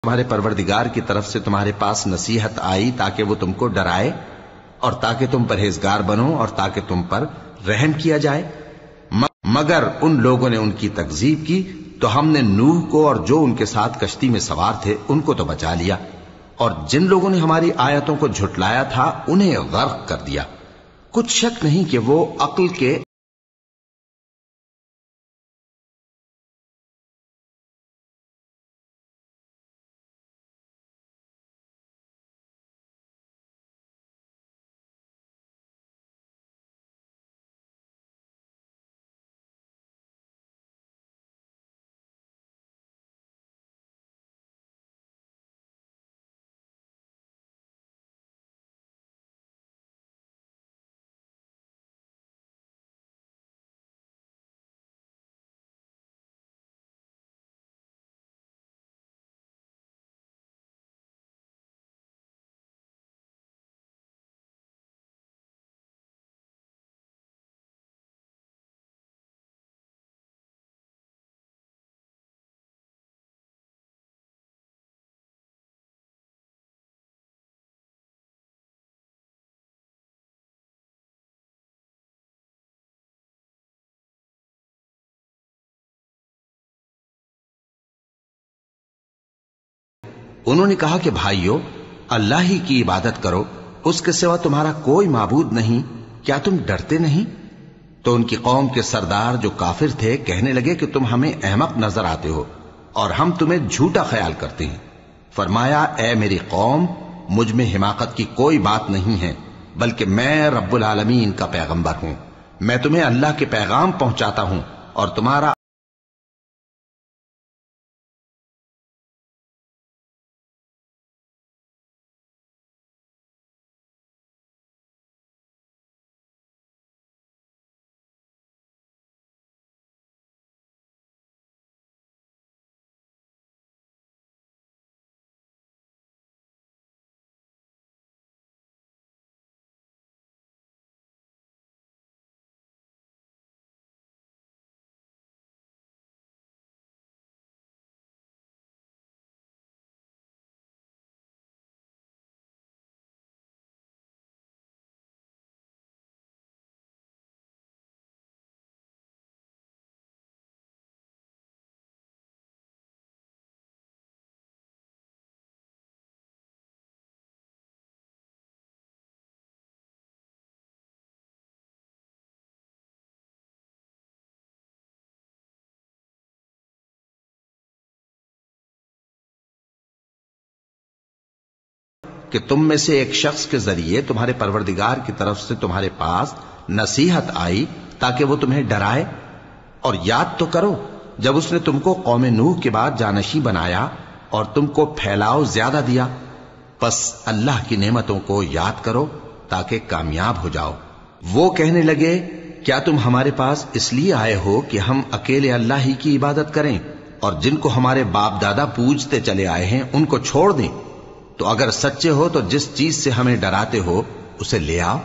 तुम्हारे परवरदिगार की तरफ से तुम्हारे पास नसीहत आई ताकि वो तुमको डराए और ताकि तुम परहेजगार बनो और ताकि तुम पर रहम किया जाए। मगर उन लोगों ने उनकी तकजीब की तो हमने नूह को और जो उनके साथ कश्ती में सवार थे उनको तो बचा लिया, और जिन लोगों ने हमारी आयतों को झुटलाया था उन्हें गर्क कर दिया। कुछ शक नहीं कि वो अक्ल के उन्होंने कहा कि भाइयों, अल्लाह ही की इबादत करो, उसके सिवा तुम्हारा कोई माबूद नहीं, क्या तुम डरते नहीं? तो उनकी कौम के सरदार जो काफिर थे कहने लगे कि तुम हमें अहमक नजर आते हो और हम तुम्हें झूठा ख्याल करते हैं। फरमाया, ए मेरी कौम, मुझ में हिमाकत की कोई बात नहीं है, बल्कि मैं रब्बुल आलमीन का पैगंबर हूं। मैं तुम्हें अल्लाह के पैगाम पहुंचाता हूं और तुम्हारा कि तुम में से एक शख्स के जरिए तुम्हारे परवरदिगार की तरफ से तुम्हारे पास नसीहत आई ताकि वो तुम्हें डराए। और याद तो करो जब उसने तुमको कौम नूह के बाद जानशी बनाया और तुमको फैलाव ज्यादा दिया। बस अल्लाह की नेमतों को याद करो ताकि कामयाब हो जाओ। वो कहने लगे, क्या तुम हमारे पास इसलिए आए हो कि हम अकेले अल्लाह ही की इबादत करें और जिनको हमारे बाप दादा पूजते चले आए हैं उनको छोड़ दें? तो अगर सच्चे हो तो जिस चीज से हमें डराते हो उसे ले आओ।